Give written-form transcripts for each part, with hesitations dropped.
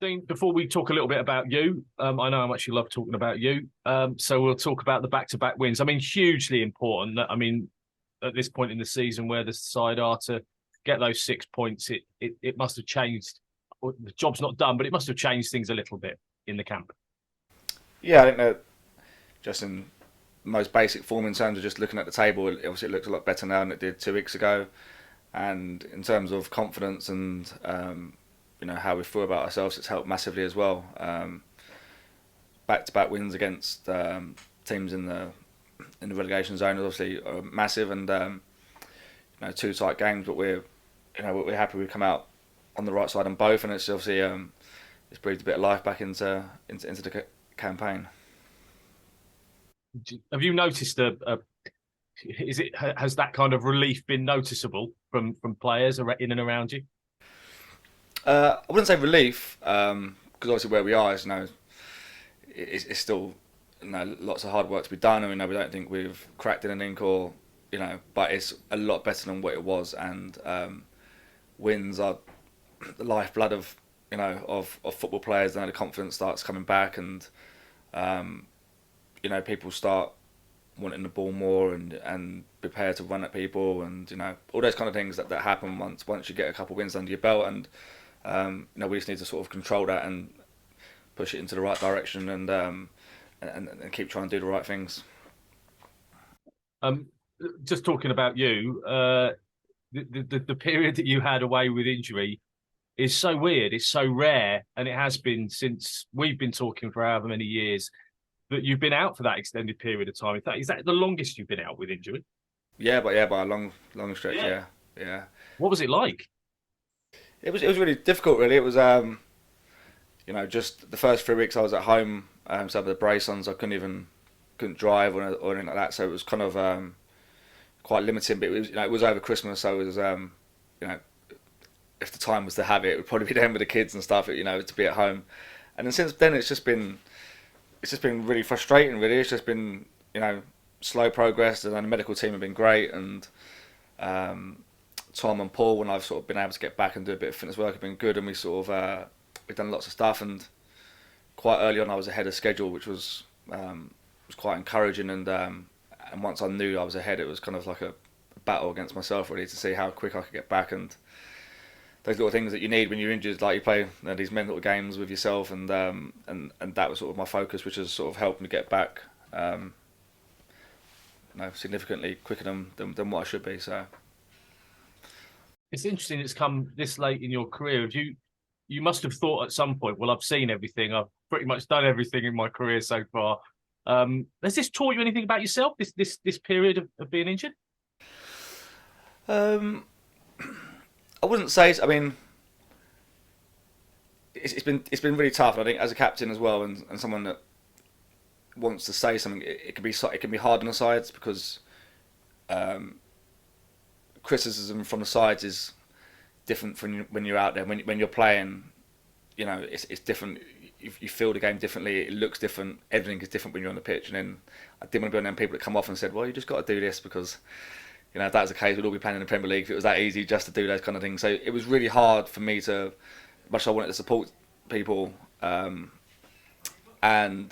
Dean, before we talk a little bit about you, I know how much you love talking about you. So we'll talk about the back-to-back wins. I mean, hugely important. I mean, at this point in the season where the side are to get those 6 points, it must have changed. The job's not done, but it must have changed things a little bit in the camp. Yeah, I think that just in most basic form in terms of just looking at the table, obviously it looks a lot better now than it did 2 weeks ago. And in terms of confidence and how we feel about ourselves, it's helped massively as well. Back-to-back wins against teams in the relegation zone is obviously massive, and two tight games, but we're happy we've come out on the right side on both, and it's obviously it's breathed a bit of life back into the campaign. Have you noticed has that kind of relief been noticeable from players in and around you? I wouldn't say relief, because obviously where we are is it's still lots of hard work to be done, and we don't think we've cracked anything, or but it's a lot better than what it was, and wins are the lifeblood of of football players. The confidence starts coming back, and people start wanting the ball more and prepare to run at people, and all those kind of things that happen once you get a couple of wins under your belt, and we just need to sort of control that and push it into the right direction, and keep trying to do the right things. Um, just talking about you, the period that you had away with injury is so weird. It's so rare, and it has been since we've been talking for however many years that you've been out for that extended period of time. Is that the longest you've been out with injury? Yeah, by a long stretch. Yeah. Yeah. What was it like? It was really difficult. Really, it was just the first 3 weeks I was at home. So I had the brace on, so I couldn't drive or anything like that. So it was kind of quite limiting. But it was over Christmas, so it was if the time was to have it, it would probably be then with the kids and stuff. To be at home, and then since then it's just been really frustrating. Really, it's just been slow progress, and then the medical team have been great, and Tom and Paul, when I've sort of been able to get back and do a bit of fitness work, have been good, and we've done lots of stuff, and quite early on I was ahead of schedule, which was quite encouraging, and once I knew I was ahead, it was kind of like a battle against myself really to see how quick I could get back, and those little things that you need when you're injured, like you play these mental games with yourself, and that was sort of my focus, which has sort of helped me get back significantly quicker than what I should be. So It's interesting it's come this late in your career. You must have thought at some point, well, I've seen everything. I've pretty much done everything in my career so far. Has this taught you anything about yourself, this period of being injured? um, I wouldn't say. I mean, it's been really tough. I think as a captain as well, and someone that wants to say something, it can be hard on the sides, because um, criticism from the sides is different from when you're out there. When you're playing, it's different. You feel the game differently. It looks different. Everything is different when you're on the pitch. And then I didn't want to be one of them people that come off and said, "Well, you just got to do this," because if that was the case, we'd all be playing in the Premier League if it was that easy just to do those kind of things. So it was really hard for me to, much as I wanted to support people and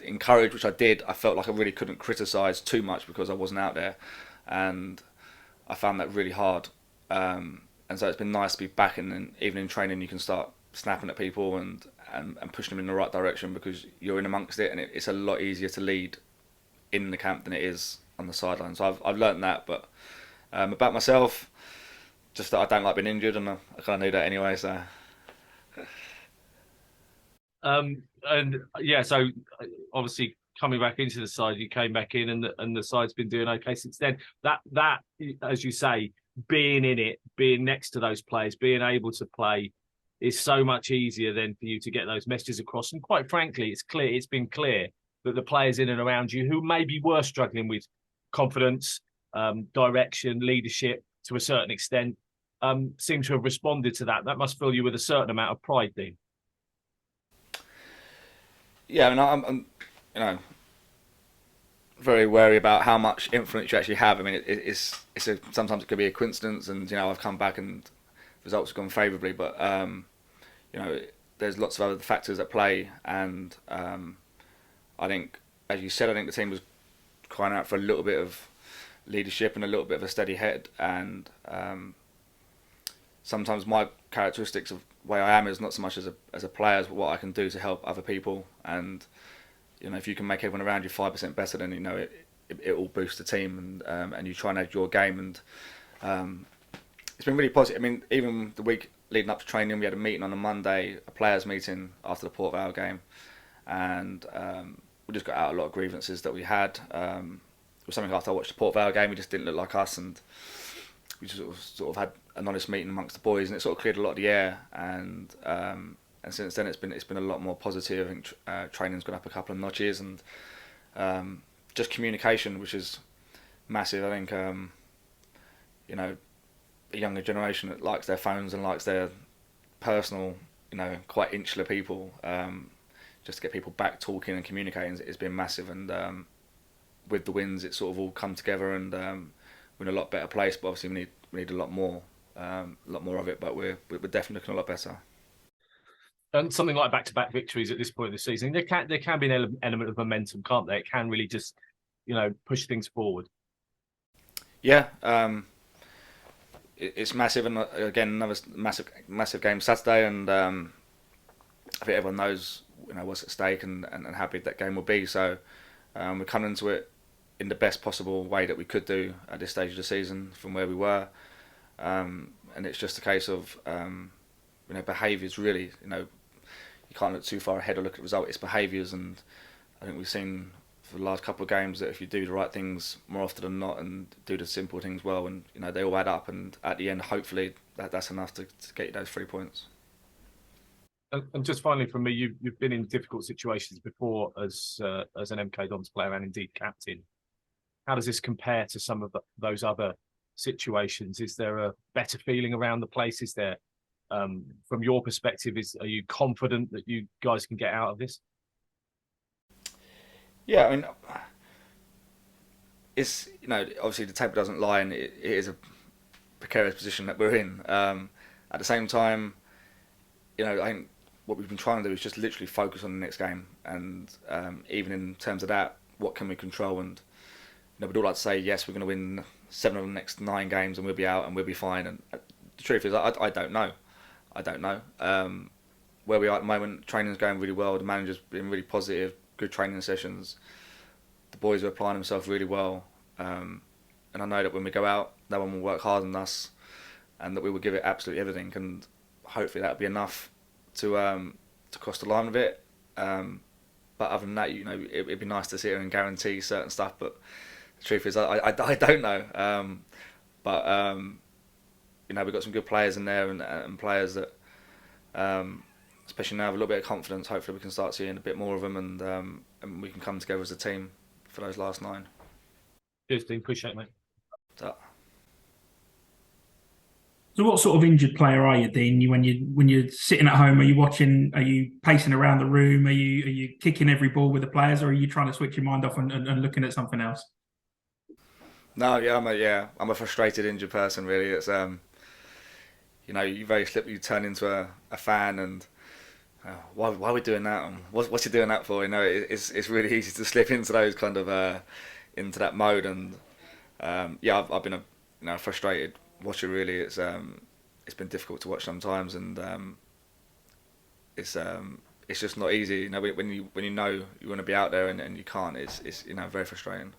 encourage, which I did. I felt like I really couldn't criticise too much because I wasn't out there, and I found that really hard. And so it's been nice to be back, and even in training you can start snapping at people and pushing them in the right direction, because you're in amongst it, and it's a lot easier to lead in the camp than it is on the sideline. So I've learned that, but about myself, just that I don't like being injured, and I kind of knew that anyway. So And yeah, so obviously coming back into the side, you came back in, and the side's been doing okay since then. That as you say, being in it, being next to those players, being able to play is so much easier then for you to get those messages across. And quite frankly, it's been clear that the players in and around you who maybe were struggling with confidence, direction, leadership to a certain extent, seem to have responded to that. That must fill you with a certain amount of pride, Dean. yeah, I mean, I'm very wary about how much influence you actually have. I mean, sometimes it could be a coincidence, and I've come back and results have gone favourably, but you know there's lots of other factors at play, and I think, as you said, I think the team was crying out for a little bit of leadership and a little bit of a steady head. And sometimes my characteristics of the way I am is not so much as a player as what I can do to help other people. And if you can make everyone around you 5% better, then it will boost the team, and you try and add your game. And it's been really positive. I mean, even the week leading up to training, we had a meeting on a Monday, a players' meeting after the Port Vale game, and we just got out a lot of grievances that we had. It was something after I watched the Port Vale game, we just didn't look like us, and we just sort of had an honest meeting amongst the boys, and it sort of cleared a lot of the air. And since then, it's been a lot more positive. I think training's gone up a couple of notches, and just communication, which is massive. I think a younger generation that likes their phones and likes their personal, quite insular people. Just to get people back talking and communicating has been massive. And with the wins, it's sort of all come together, and we're in a lot better place. But obviously, we need a lot more of it. But we're definitely looking a lot better. And something like back-to-back victories at this point of the season, there can be an element of momentum, can't there? It can really just, push things forward. Yeah, it's massive, and again, another massive game Saturday, and I think everyone knows what's at stake and how big that game will be. So we're coming into it in the best possible way that we could do at this stage of the season from where we were, and it's just a case of behaviours really. You can't look too far ahead or look at the result. It's behaviours, and I think we've seen for the last couple of games that if you do the right things more often than not and do the simple things well, and they all add up, and at the end, hopefully, that's enough to get you those 3 points. And just finally from me, you've been in difficult situations before as an MK Dons player and indeed captain. How does this compare to some of those other situations? Is there a better feeling around the place? Is there, from your perspective, are you confident that you guys can get out of this? Yeah, I mean, it's obviously the table doesn't lie, and it is a precarious position that we're in. At the same time, I think what we've been trying to do is just literally focus on the next game, and even in terms of that, what can we control? And we'd all like to say yes, we're going to win 7 of the next 9 games, and we'll be out and we'll be fine. And the truth is, I don't know. Where we are at the moment, training's going really well. The manager's been really positive. Good training sessions. The boys are applying themselves really well, and I know that when we go out, no one will work harder than us, and that we will give it absolutely everything, and hopefully that'll be enough to cross the line with it. But other than that, it'd be nice to sit here and guarantee certain stuff. But the truth is, I don't know. But we've got some good players in there, and players that. Especially now with a little bit of confidence, hopefully we can start seeing a bit more of them, and we can come together as a team for those last 9. Cheers, Dean. Appreciate it, mate. So what sort of injured player are you, Dean? When you're sitting at home, are you watching? Are you pacing around the room? Are you kicking every ball with the players, or are you trying to switch your mind off and looking at something else? No, I'm a frustrated injured person. Really, it's you very slip. You turn into a fan, and why are we doing that? What's he doing that for? It's really easy to slip into those kind of into that mode, and I've been a frustrated watcher. Really, it's been difficult to watch sometimes, and it's just not easy. When you know you want to be out there and you can't, it's very frustrating.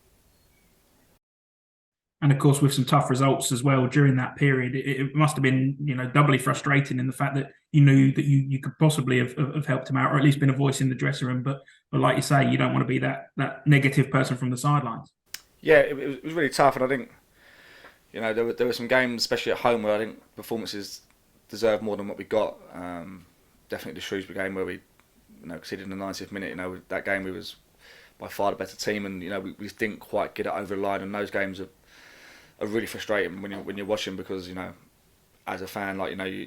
And of course, with some tough results as well during that period, it must have been doubly frustrating in the fact that you knew that you could possibly have helped him out, or at least been a voice in the dressing room. But like you say, you don't want to be that negative person from the sidelines. Yeah, it was really tough, and I think there were some games, especially at home, where I think performances deserved more than what we got. Definitely the Shrewsbury game where we conceded in the 90th minute. That game we was by far the better team, and we didn't quite get it over the line. And those games are really frustrating when you're watching, because as a fan,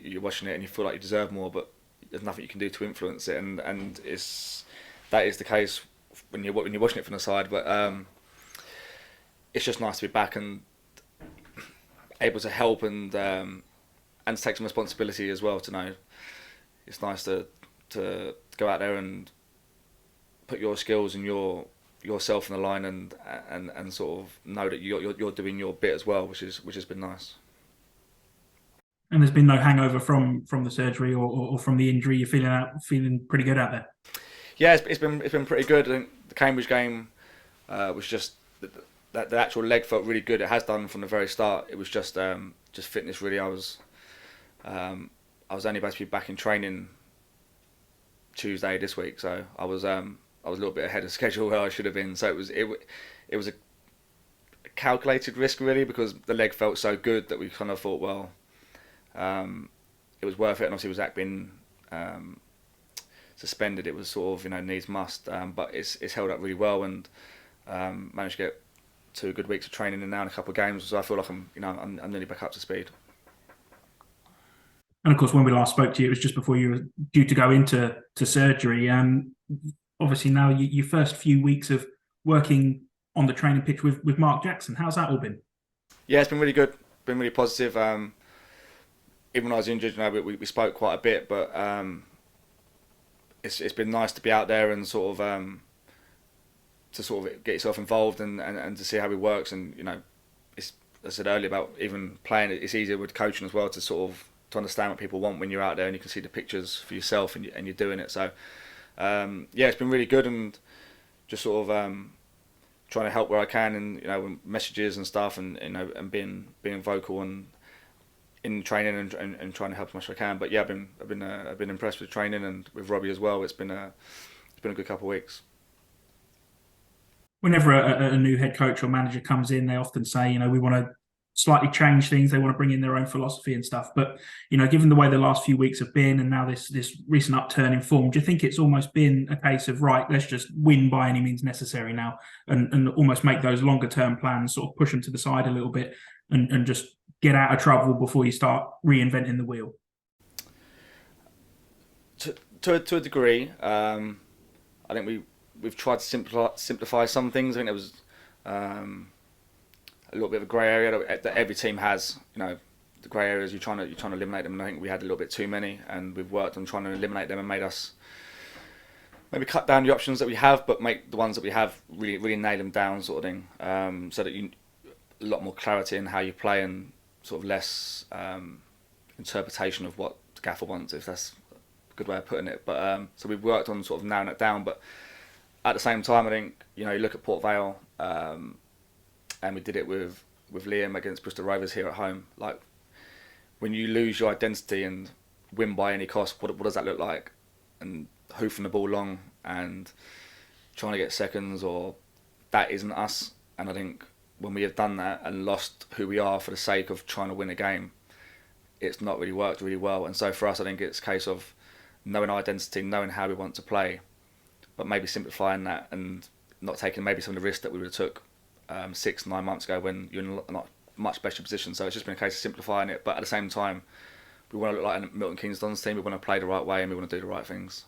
you're watching it and you feel like you deserve more, but there's nothing you can do to influence it, and that is the case when you're watching it from the side. But it's just nice to be back and able to help and to take some responsibility as well. To know it's nice to to go out there and put your skills and yourself on the line, and sort of know that you're doing your bit as well, which has been nice. And there's been no hangover from the surgery or from the injury. You're feeling pretty good out there. Yeah, it's been pretty good. I think the Cambridge game was just the actual leg felt really good. It has done from the very start. It was just fitness really. I was only supposed to be back in training Tuesday this week, so I was a little bit ahead of schedule where I should have been. So it was a calculated risk really, because the leg felt so good that we kind of thought, well, it was worth it. And obviously with Zach being suspended, it was sort of needs must. But it's held up really well, and managed to get 2 good weeks of training in now and a couple of games. So I feel like I'm nearly back up to speed. And of course, when we last spoke to you, it was just before you were due to go into surgery. Obviously, now your first few weeks of working on the training pitch with Mark Jackson, how's that all been? Yeah, it's been really good. Been really positive. Even when I was injured, we spoke quite a bit, but it's been nice to be out there and sort of get yourself involved and to see how he works. And it's, as I said earlier about even playing, it's easier with coaching as well to sort of to understand what people want when you're out there and you can see the pictures for yourself and you're doing it. So yeah, it's been really good, and just sort of trying to help where I can, and messages and stuff, and and being vocal and in training and trying to help as much as I can. But yeah, I've been impressed with training and with Robbie as well. It's been a good couple of weeks. Whenever a new head coach or manager comes in, they often say, we want to slightly change things. They want to bring in their own philosophy and stuff. But given the way the last few weeks have been, and now this recent upturn in form, do you think it's almost been a case of, right, let's just win by any means necessary now, and almost make those longer term plans, sort of push them to the side a little bit, and just get out of trouble before you start reinventing the wheel? To a degree, I think we've tried to simplify some things. I think there was a little bit of a grey area that every team has. The grey areas you're trying to eliminate them, and I think we had a little bit too many, and we've worked on trying to eliminate them and made us maybe cut down the options that we have, but make the ones that we have really nail them down, sort of thing, so that you a lot more clarity in how you play and sort of less interpretation of what the gaffer wants, if that's a good way of putting it. But so we've worked on sort of narrowing it down, but at the same time, I think you look at Port Vale, and we did it with Liam against Bristol Rovers here at home. Like, when you lose your identity and win by any cost, what does that look like? And hoofing the ball long and trying to get seconds, or that isn't us. And I think when we have done that and lost who we are for the sake of trying to win a game, it's not really worked really well. And so for us, I think it's a case of knowing our identity, knowing how we want to play, but maybe simplifying that and not taking maybe some of the risks that we would have took 6-9 months ago when you're in a not much better position. So it's just been a case of simplifying it, but at the same time, we want to look like a Milton Keynes Dons team. We want to play the right way and we want to do the right things.